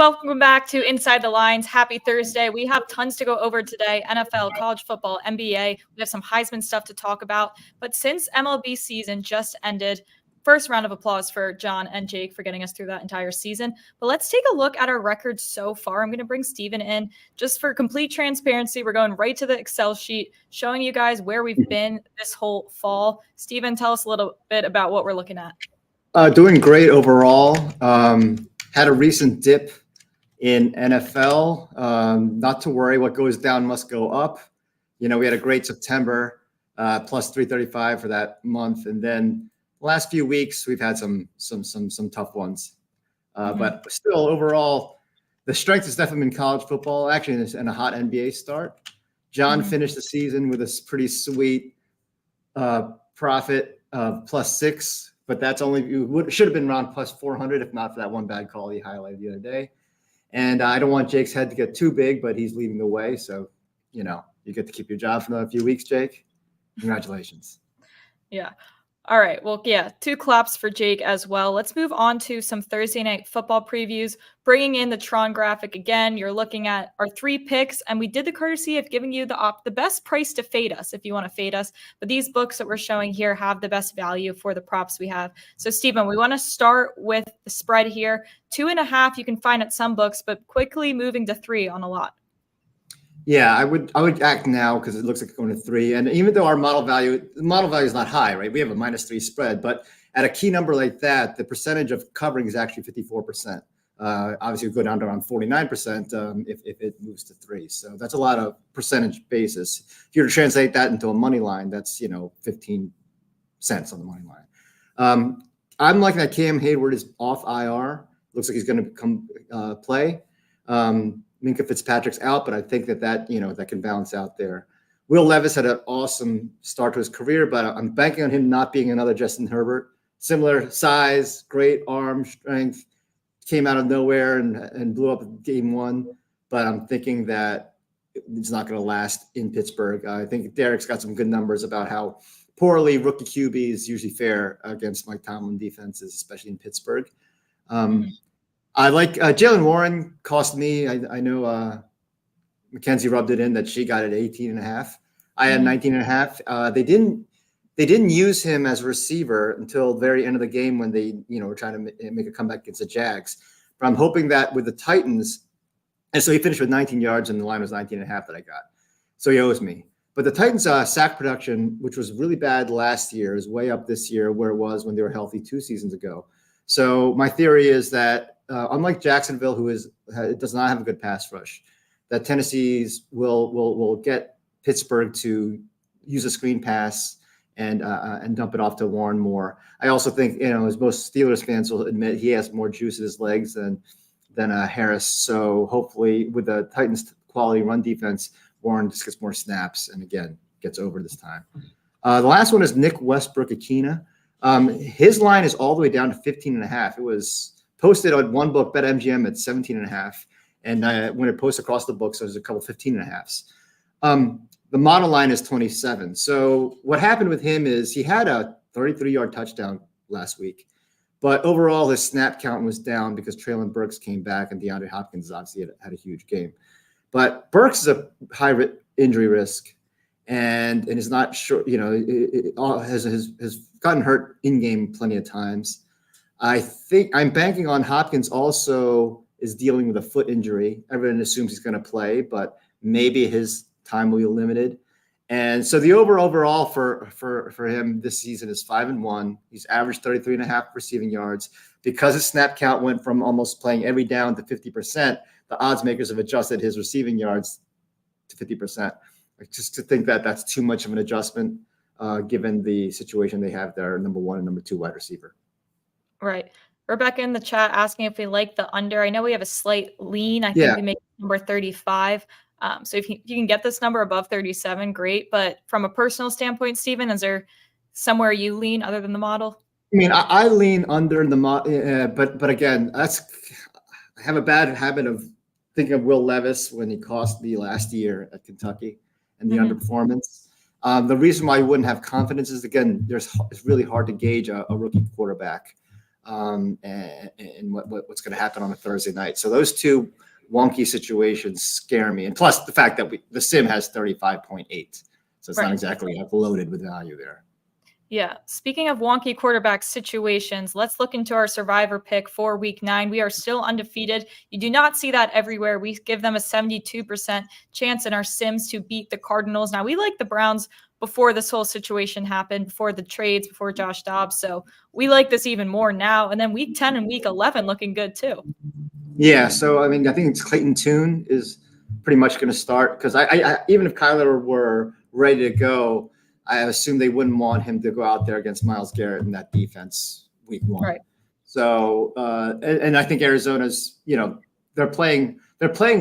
Welcome back to Inside the Lines. Happy Thursday. We have tons to go over today. NFL, college football, NBA. We have some Heisman stuff to talk about. But since MLB season just ended, first round of applause for John and Jake for getting us through that entire season. But let's take a look at our records so far. I'm going to bring Steven in just for complete transparency. We're going right to the Excel sheet, showing you guys where we've been this whole fall. Steven, tell us a little bit about what we're looking at. Doing great overall. Had a recent dip in NFL. Not to worry, what goes down must go up. We had a great September, plus 335 for that month, and then the last few weeks we've had some tough ones. But still, overall, the strength has definitely been college football. Actually, and a hot NBA start. John finished the season with a pretty sweet profit of +6. But that's should have been around plus 400 if not for that one bad call he highlighted the other day. And I don't want Jake's head to get too big, but he's leading the way. So, you get to keep your job for another few weeks, Jake. Congratulations. Yeah. All right. Well, yeah, 2 claps for Jake as well. Let's move on to some Thursday night football previews. Bringing in the Tron graphic again, you're looking at our 3 picks, and we did the courtesy of giving you the best price to fade us if you want to fade us. But these books that we're showing here have the best value for the props we have. So, Steven, we want to start with the spread here. 2.5 you can find at some books, but quickly moving to 3 on a lot. Yeah, I would act now because it looks like it's going to 3. And even though our model value is not high, right? We have a -3 spread, but at a key number like that, the percentage of covering is actually 54%. Obviously, we go down to around 49% if it moves to 3. So that's a lot of percentage basis. If you were to translate that into a money line, that's 15 cents on the money line. I'm liking that Cam Hayward is off IR. Looks like he's going to come play. Minka Fitzpatrick's out, but I think that can balance out there. Will Levis had an awesome start to his career, but I'm banking on him not being another Justin Herbert. Similar size, great arm strength, came out of nowhere and blew up game 1. But I'm thinking that it's not going to last in Pittsburgh. I think Derek's got some good numbers about how poorly rookie QBs usually fare against Mike Tomlin defenses, especially in Pittsburgh. I like Jalen Warren cost me. I know Mackenzie rubbed it in that she got it 18.5. I had 19.5. They didn't use him as a receiver until the very end of the game when they were trying to make a comeback against the Jags. But I'm hoping that with the Titans, and so he finished with 19 yards and the line was 19.5 that I got. So he owes me. But the Titans' sack production, which was really bad last year, is way up this year where it was when they were healthy 2 seasons ago. So my theory is that unlike Jacksonville, who does not have a good pass rush, that Tennessee's will get Pittsburgh to use a screen pass and dump it off to Warren more. I also think, as most Steelers fans will admit, he has more juice in his legs than Harris. So hopefully, with the Titans' quality run defense, Warren just gets more snaps and again gets over this time. The last one is Nick Westbrook-Akina. His line is all the way down to 15.5. It was posted on one book, BetMGM, at 17.5. And when it posts across the books, there's a couple 15.5s. The model line is 27. So what happened with him is he had a 33-yard touchdown last week. But overall, his snap count was down because Traylon Burks came back and DeAndre Hopkins obviously had a huge game. But Burks is a high injury risk and is not sure, has gotten hurt in-game plenty of times. I think I'm banking on Hopkins also is dealing with a foot injury. Everyone assumes he's going to play, but maybe his time will be limited. And so the overall for him this season is 5-1. He's averaged 33.5 receiving yards. Because his snap count went from almost playing every down to 50%, the odds makers have adjusted his receiving yards to 50%. Just to think that that's too much of an adjustment given the situation they have there, number 1 and number 2 wide receiver. Right. Rebecca in the chat asking if we like the under. I know we have a slight lean. I think we make number 35. So if you can get this number above 37, great. But from a personal standpoint, Steven, is there somewhere you lean other than the model? I mean, I lean under the model, but again, I have a bad habit of thinking of Will Levis when he cost me last year at Kentucky and the underperformance. The reason why you wouldn't have confidence is, again, it's really hard to gauge a rookie quarterback. and what's going to happen on a Thursday night. So those two wonky situations scare me. And plus the fact that the sim has 35.8. So it's not exactly loaded with value there. Yeah. Speaking of wonky quarterback situations, let's look into our survivor pick for week 9. We are still undefeated. You do not see that everywhere. We give them a 72% chance in our sims to beat the Cardinals. Now, we like the Browns before this whole situation happened, before the trades, before Josh Dobbs. So we like this even more now. And then week 10 and week 11 looking good too. Yeah. So, I mean, I think it's Clayton Tune is pretty much going to start because I even if Kyler were ready to go, I assume they wouldn't want him to go out there against Myles Garrett in that defense week 1. Right. So, and I think Arizona's, they're playing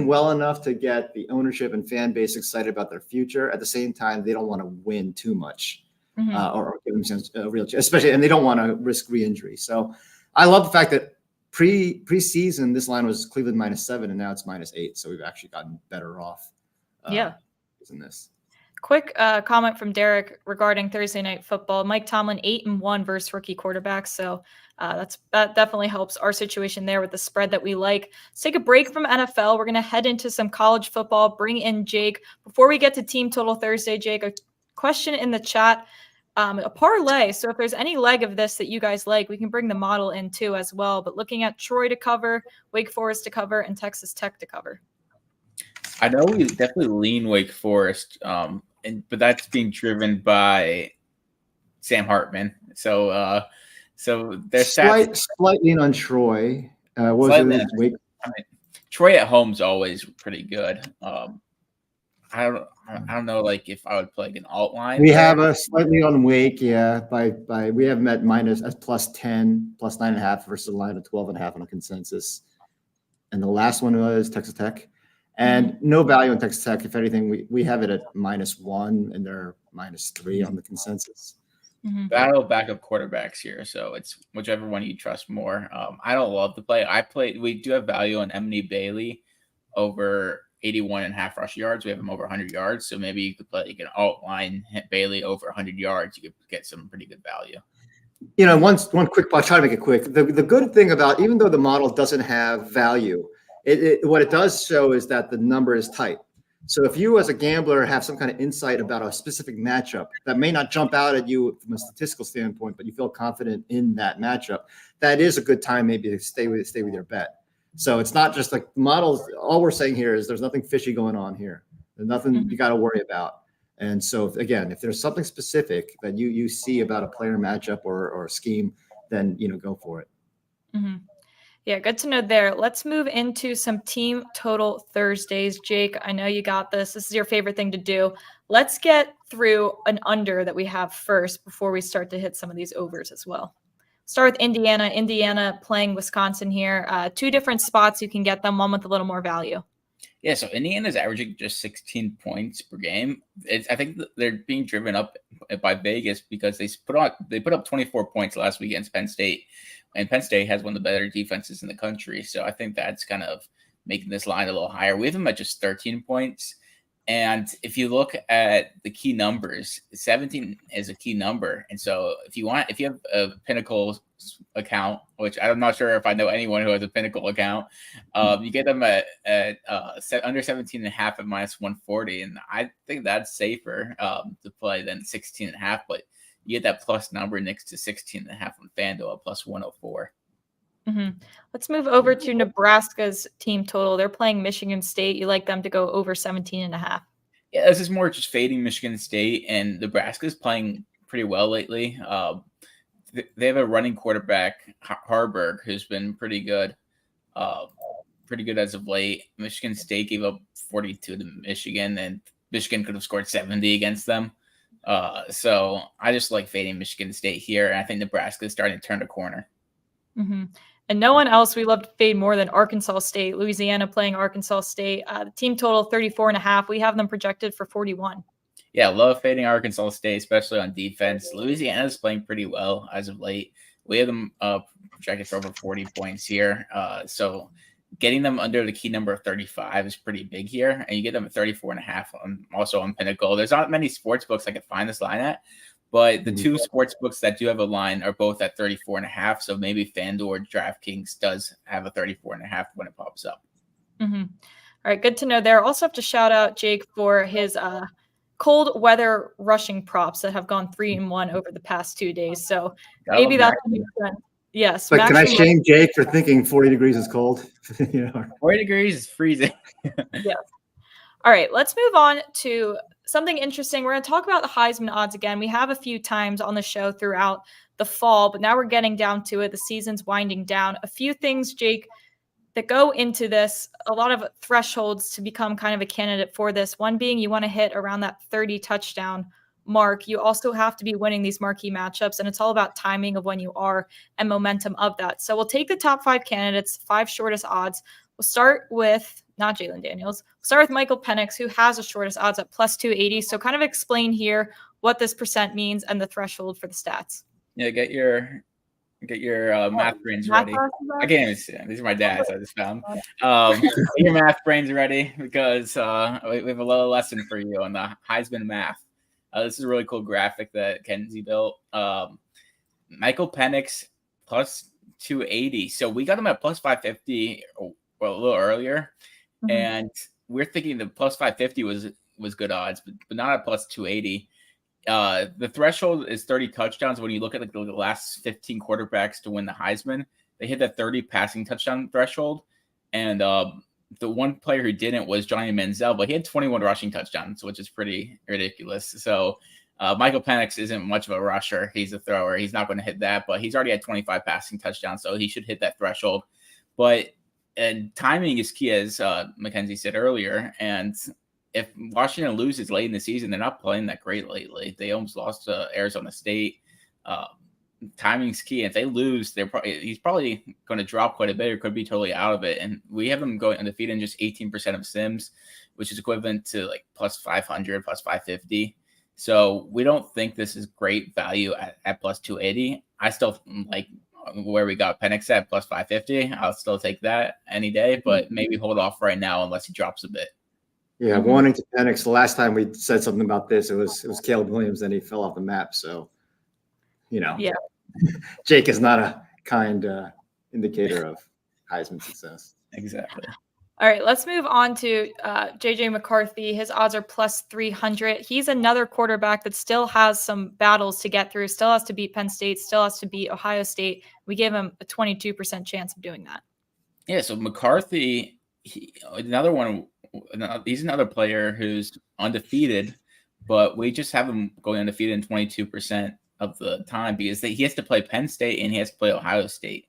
well enough to get the ownership and fan base excited about their future. At the same time, they don't want to win too much or give themselves a real chance, especially, and they don't want to risk re-injury. So I love the fact that preseason, this line was Cleveland -7 and now it's -8. So we've actually gotten better off. In this. Quick comment from Derek regarding Thursday Night Football. Mike Tomlin 8-1 versus rookie quarterbacks. So that definitely helps our situation there with the spread that we like. Let's take a break from NFL. We're going to head into some college football, bring in Jake. Before we get to Team Total Thursday, Jake, a question in the chat, a parlay. So if there's any leg of this that you guys like, we can bring the model in too as well. But looking at Troy to cover, Wake Forest to cover, and Texas Tech to cover. I know we definitely lean Wake Forest, but that's being driven by Sam Hartman. So there's slightly on Troy. Troy at home is always pretty good. I don't know, like if I would play like an alt line. We have a slightly on Wake, yeah. We have met +10, +9.5 versus a line of 12.5 on a consensus, and the last one was Texas Tech. And no value in Texas Tech. If anything, we have it at -1 and they're -3 on the consensus. Battle backup quarterbacks here, so it's whichever one you trust more. I don't love the play. We do have value on Emily Bailey over 81.5 rush yards. We have him over 100 yards, so maybe you could play like an alt line, hit Bailey over 100 yards. You could get some pretty good value. One quick. I'll try to make it quick. The good thing about, even though the model doesn't have value, what it does show is that the number is tight. So if you as a gambler have some kind of insight about a specific matchup that may not jump out at you from a statistical standpoint, but you feel confident in that matchup, that is a good time maybe to stay with your bet. So it's not just like models. All we're saying here is there's nothing fishy going on here. There's nothing you got to worry about. And so if there's something specific that you see about a player matchup or a scheme, then go for it. Yeah, good to know there. Let's move into some Team Total Thursdays. Jake, I know you got this. This is your favorite thing to do. Let's get through an under that we have first before we start to hit some of these overs as well. Start with Indiana. Indiana playing Wisconsin here. 2 different spots you can get them, one with a little more value. Yeah, so Indiana's averaging just 16 points per game. I think they're being driven up by Vegas because they put up 24 points last week against Penn State. And Penn State has one of the better defenses in the country. So I think that's kind of making this line a little higher. We have them at just 13 points. And if you look at the key numbers, 17 is a key number. And so if you have a Pinnacle account, which I'm not sure if I know anyone who has a Pinnacle account, you get them at under 17.5 at -140. And I think that's safer to play than 16.5. But you get that plus number next to 16.5 on FanDuel at +104. Let's move over to Nebraska's team total. They're playing Michigan State. You like them to go over 17.5. Yeah, this is more just fading Michigan State, and Nebraska's playing pretty well lately. They have a running quarterback, Harburg, who's been pretty good as of late. Michigan State gave up 42 to Michigan, and Michigan could have scored 70 against them. So I just like fading Michigan State here, and I think Nebraska is starting to turn the corner. And no one else we love to fade more than Arkansas State. Louisiana playing Arkansas State. The team total 34.5. We have them projected for 41. Yeah, love fading Arkansas State, especially on defense. Louisiana's playing pretty well as of late. We have them projected for over 40 points here. So getting them under the key number of 35 is pretty big here. And you get them at 34.5 also on Pinnacle. There's not many sports books I can find this line at, But the two sports books that do have a line are both at 34.5. So maybe FanDuel or DraftKings does have a 34.5 when it pops up. Mm-hmm. All right, good to know there. Also have to shout out Jake for his cold weather rushing props that have gone 3-1 over the past 2 days. So maybe that's a new trend. Yes. But can I shame Jake for thinking 40 degrees is cold? 40 degrees is freezing. Yes. All right, let's move on to something interesting. We're going to talk about the Heisman odds again. We have a few times on the show throughout the fall, but now we're getting down to it. The season's winding down. A few things, Jake, that go into this, a lot of thresholds to become kind of a candidate for this. One being you want to hit around that 30 touchdown mark. You also have to be winning these marquee matchups, and it's all about timing of when you are and momentum of that. So we'll take the top 5 candidates, 5 shortest odds. We'll start with not Jalen Daniels. We'll start with Michael Penix, who has the shortest odds at plus 280. So kind of explain here what this percent means and the threshold for the stats. Yeah, get your math brains ready. I can't even see them. These are my dad's. I just found. Get your math brains ready because we have a little lesson for you on the Heisman math. This is a really cool graphic that Kenzie built. Michael Penix plus 280. So we got him at plus 550 a little earlier, and we're thinking the plus 550 was good odds, but not at plus 280. The threshold is 30 touchdowns. When you look at the last 15 quarterbacks to win the Heisman, they hit that 30 passing touchdown threshold. And the one player who didn't was Johnny Manziel, but he had 21 rushing touchdowns, which is pretty ridiculous. So Michael Penix isn't much of a rusher. He's a thrower. He's not going to hit that, but he's already had 25 passing touchdowns, so he should hit that threshold. And timing is key, as Mackenzie said earlier. And if Washington loses late in the season, they're not playing that great lately. They almost lost to Arizona State. Timing's key. If they lose, he's probably going to drop quite a bit or could be totally out of it. And we have them going undefeated in just 18% of sims, which is equivalent to like plus 500, plus 550. So we don't think this is great value at plus 280. I still like where we got Penix at plus 550. I'll still take that any day, but maybe hold off right now unless he drops a bit. Yeah, wanting to Penix. The last time we said something about this, it was Caleb Williams, and he fell off the map. So, yeah, Jake is not a kind indicator of Heisman success. Exactly. All right, let's move on to JJ McCarthy. His odds are plus 300. He's another quarterback that still has some battles to get through, still has to beat Penn State, still has to beat Ohio State. We gave him a 22% chance of doing that. Yeah, so McCarthy, another one. He's another player who's undefeated, but we just have him going undefeated in 22% of the time because he has to play Penn State and he has to play Ohio State.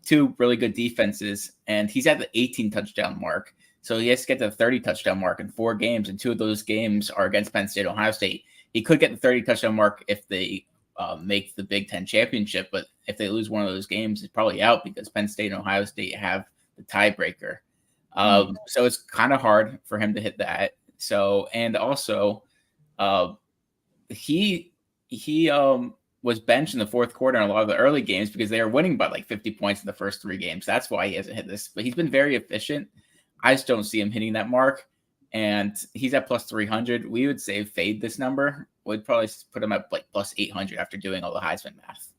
Two really good defenses, and he's at the 18 touchdown mark. So he has to get the 30 touchdown mark in 4 games, and 2 of those games are against Penn State and Ohio State. He could get the 30 touchdown mark if they make the Big Ten championship, but if they lose one of those games, it's probably out because Penn State and Ohio State have the tiebreaker. So it's kind of hard for him to hit that. So, and also he was benched in the fourth quarter in a lot of the early games because they were winning by like 50 points in the first 3 games. That's why he hasn't hit this, but he's been very efficient. I just don't see him hitting that mark, and he's at plus 300. We would say fade this number. We'd probably put him at like plus 800 after doing all the Heisman math.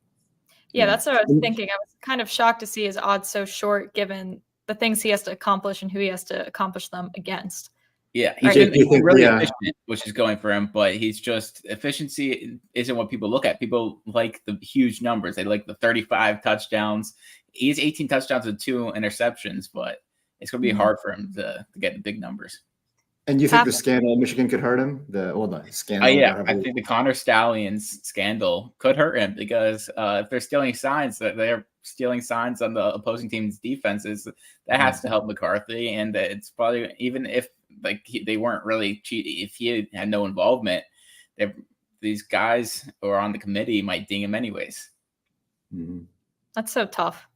Yeah, that's what I was thinking. I was kind of shocked to see his odds so short given the things he has to accomplish and who he has to accomplish them against. Yeah, he's been really efficient, which is going for him, but he's just efficiency isn't what people look at. People like the huge numbers. They like the 35 touchdowns. He has 18 touchdowns and 2 interceptions, but it's going to be hard for him to get the big numbers. And you think the scandal in Michigan could hurt him? The scandal. Yeah, I think the Connor Stallions scandal could hurt him because if they're stealing signs, they're stealing signs on the opposing team's defenses. That has to help McCarthy, and it's probably even if they weren't really cheating, if he had no involvement, these guys who are on the committee might ding him anyways. That's so tough.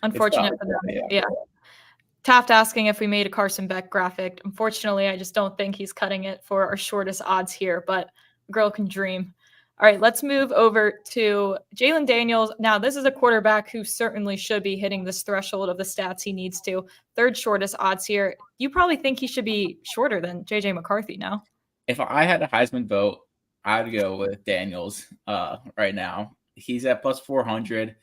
Unfortunate for them. Yeah. Taft asking if we made a Carson Beck graphic. Unfortunately, I just don't think he's cutting it for our shortest odds here, but girl can dream. All right, let's move over to Jalen Daniels. Now, this is a quarterback who certainly should be hitting this threshold of the stats he needs to. 3rd shortest odds here. You probably think he should be shorter than JJ McCarthy now. If I had a Heisman vote, I'd go with Daniels right now. He's at plus 400.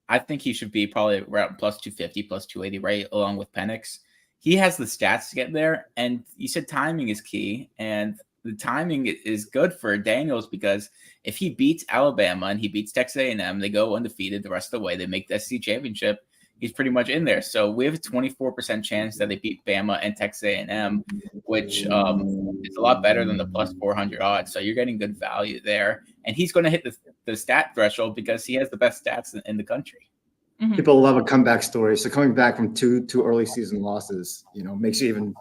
I think he should be probably around plus 250, plus 280, right along with Penix. He has the stats to get there, and you said timing is key, and the timing is good for Daniels because if he beats Alabama and he beats Texas A&M, they go undefeated the rest of the way. They make the SEC championship. He's pretty much in there. So we have a 24% chance that they beat Bama and Texas A&M, which is a lot better than the plus 400 odds. So you're getting good value there, and he's going to hit the stat threshold because he has the best stats in the country. Mhm. People love a comeback story. So coming back from two early season losses, makes you even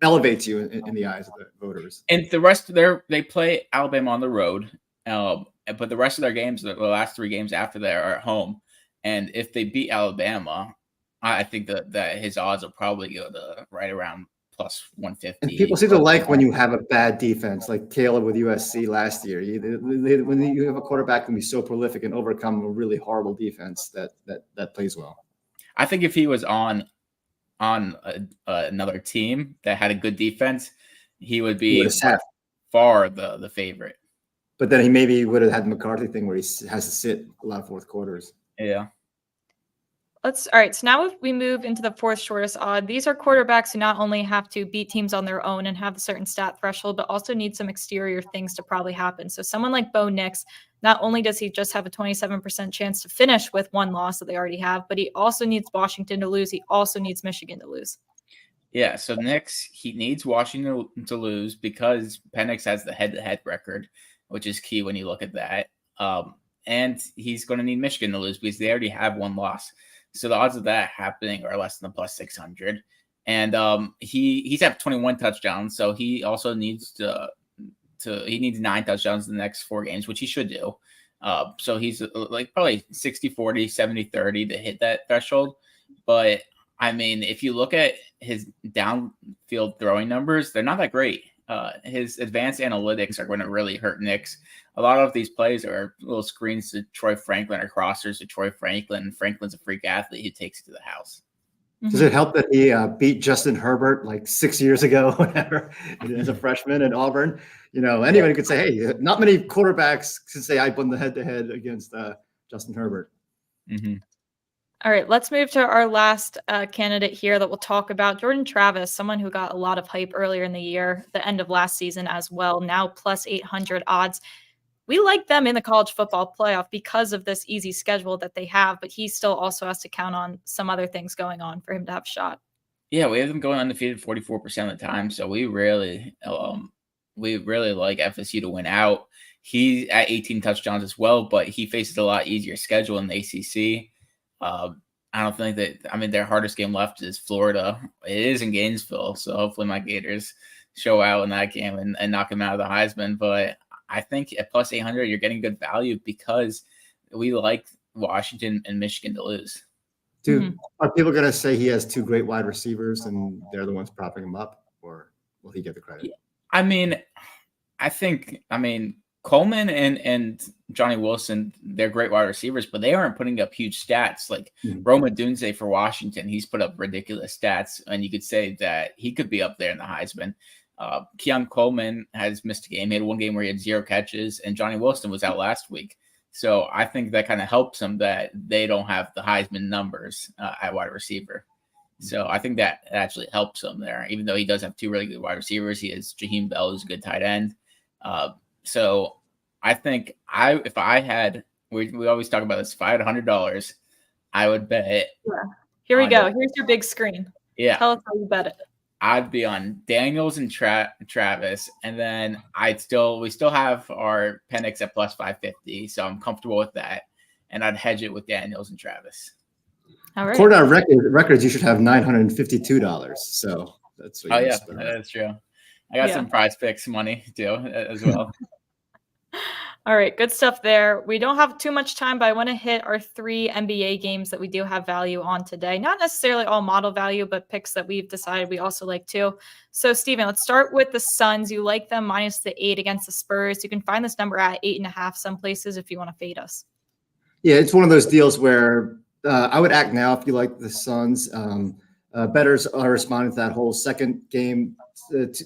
elevates you in the eyes of the voters. And the rest of they play Alabama on the road, but the rest of their games, the last 3 games after that, are at home. And if they beat Alabama, I think that his odds will probably go to right around plus 150. And people seem to like when you have a bad defense, like Caleb with USC last year. When you have a quarterback can be so prolific and overcome a really horrible defense that plays well. I think if he was on another team that had a good defense, he would be far the favorite. But then he maybe would have had the McCarthy thing where he has to sit a lot of fourth quarters. Yeah. All right. So now if we move into the fourth shortest odd, these are quarterbacks who not only have to beat teams on their own and have a certain stat threshold, but also need some exterior things to probably happen. So someone like Bo Nix, not only does he just have a 27% chance to finish with one loss that they already have, but he also needs Washington to lose. He also needs Michigan to lose. Yeah. So Nix, he needs Washington to lose because Penix has the head-to-head record, which is key when you look at that. And he's going to need Michigan to lose because they already have one loss. So the odds of that happening are less than plus 600. And he's at 21 touchdowns. So he also needs he needs 9 touchdowns in the next 4 games, which he should do. So he's like probably 60-40, 70-30 to hit that threshold. But I mean, if you look at his downfield throwing numbers, they're not that great. His advanced analytics are going to really hurt Nix. A lot of these plays are little screens to Troy Franklin or crossers to Troy Franklin. Franklin's a freak athlete who takes it to the house. Does it help that he beat Justin Herbert like 6 years ago, whatever, as a freshman at Auburn? Anyone could say, hey, not many quarterbacks can say I won the head-to-head against Justin Herbert. Mm-hmm. All right, let's move to our last candidate here that we'll talk about. Jordan Travis, someone who got a lot of hype earlier in the year, the end of last season as well, now plus 800 odds. We like them in the college football playoff because of this easy schedule that they have, but he still also has to count on some other things going on for him to have a shot. Yeah, we have them going undefeated 44% of the time, so we really like FSU to win out. He's at 18 touchdowns as well, but he faces a lot easier schedule in the ACC. I don't think their hardest game left is Florida. It is in Gainesville, so hopefully my Gators show out in that game and knock him out of the Heisman. But I think at plus 800, you're getting good value because we like Washington and Michigan to lose. Dude, are people going to say he has 2 great wide receivers and they're the ones propping him up, or will he get the credit? I mean, Coleman and Johnny Wilson, they're great wide receivers, but they aren't putting up huge stats. Like Roma Dunze for Washington, he's put up ridiculous stats, and you could say that he could be up there in the Heisman. Keon Coleman has missed a game. He had 1 game where he had 0 catches, and Johnny Wilson was out last week. So I think that kind of helps them that they don't have the Heisman numbers at wide receiver. So I think that actually helps him there, even though he does have 2 really good wide receivers. He has Jaheim Bell, who's a good tight end. So I think if I had, we always talk about this, if I had $100, I would bet it. Yeah. Here we go. Here's your big screen. Yeah. Tell us how you bet it. I'd be on Daniels and Travis, and then we still have our Penix at plus 550, so I'm comfortable with that, and I'd hedge it with Daniels and Travis. All right. According to records, you should have $952. So that's what that's true. I got some Prize Picks money too as well. All right, good stuff there. We don't have too much time, but I want to hit our 3 NBA games that we do have value on today. Not necessarily all model value, but picks that we've decided we also like too. So, Steven, let's start with the Suns. You like them minus the 8 against the Spurs. You can find this number at 8.5 some places if you want to fade us. Yeah, it's one of those deals where I would act now if you like the Suns. Bettors are responding to that whole second game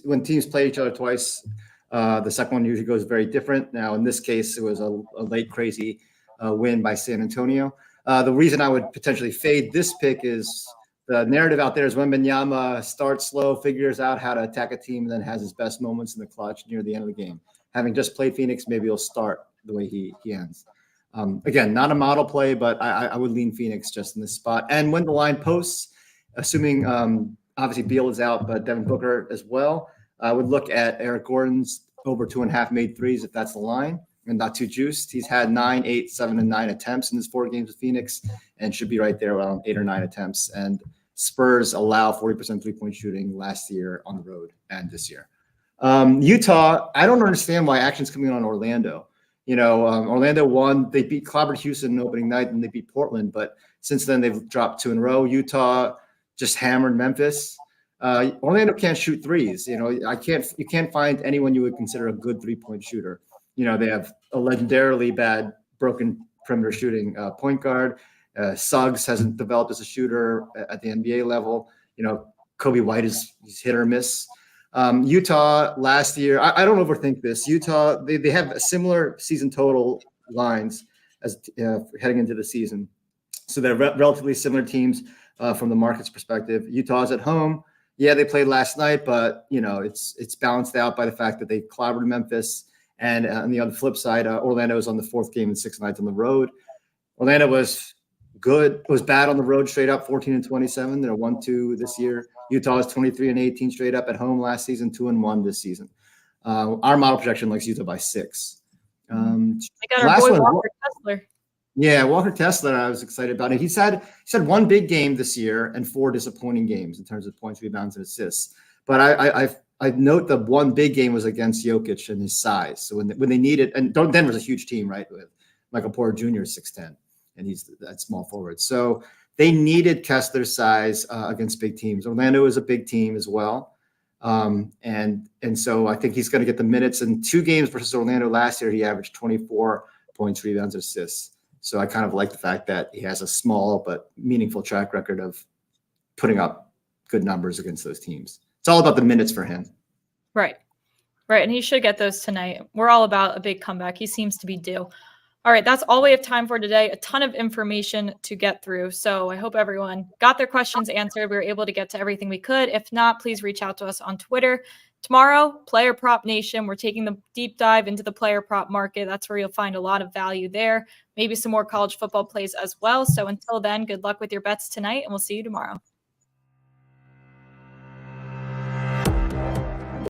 when teams play each other twice The second one usually goes very different. Now, in this case, it was a late crazy win by San Antonio. The reason I would potentially fade this pick is the narrative out there is Wembanyama starts slow, figures out how to attack a team, and then has his best moments in the clutch near the end of the game. Having just played Phoenix, maybe he'll start the way he ends. Again, not a model play, but I would lean Phoenix just in this spot. And when the line posts, assuming obviously Beal is out, but Devin Booker as well, I would look at Eric Gordon's over 2.5 made threes if that's the line and not too juiced. He's had 9, 8, 7, and 9 attempts in his 4 games with Phoenix and should be right there around 8 or 9 attempts. And Spurs allow 40% three-point shooting last year on the road and this year. Utah, I don't understand why action's coming on Orlando. Orlando won. They beat clobbered Houston opening night, and they beat Portland. But since then, they've dropped 2 in a row. Utah just hammered Memphis. Orlando can't shoot threes. You can't find anyone you would consider a good 3-point shooter. They have a legendarily bad broken perimeter shooting point guard. Suggs hasn't developed as a shooter at the NBA level. Kobe White is hit or miss. Utah last year, I don't overthink this. Utah, they have similar season total lines as heading into the season. So they're relatively similar teams from the market's perspective. Utah's at home. Yeah, they played last night, but it's balanced out by the fact that they clobbered Memphis. And on the other flip side, Orlando is on the 4th game in 6 nights on the road. Orlando was bad on the road straight up, 14-27. They're 1-2 this year. Utah is 23-18 straight up at home last season, 2-1 this season. Our model projection likes Utah by 6. I got our boy Walker Kessler. Yeah, Walker Kessler, I was excited about it. He's had 1 big game this year and 4 disappointing games in terms of points, rebounds, and assists. But I note the 1 big game was against Jokic and his size. So when they needed, and Denver's a huge team, right? With Michael Porter Jr. is 6'10", and he's that small forward. So they needed Kessler's size against big teams. Orlando is a big team as well. And so I think he's going to get the minutes. In 2 games versus Orlando last year, he averaged 24 points, rebounds, and assists. So I kind of like the fact that he has a small but meaningful track record of putting up good numbers against those teams. It's all about the minutes for him. Right. And he should get those tonight. We're all about a big comeback. He seems to be due. All right, that's all we have time for today. A ton of information to get through. So I hope everyone got their questions answered. We were able to get to everything we could. If not, please reach out to us on Twitter. Tomorrow, Player Prop Nation. We're taking the deep dive into the player prop market. That's where you'll find a lot of value there. Maybe some more college football plays as well. So until then, good luck with your bets tonight, and we'll see you tomorrow.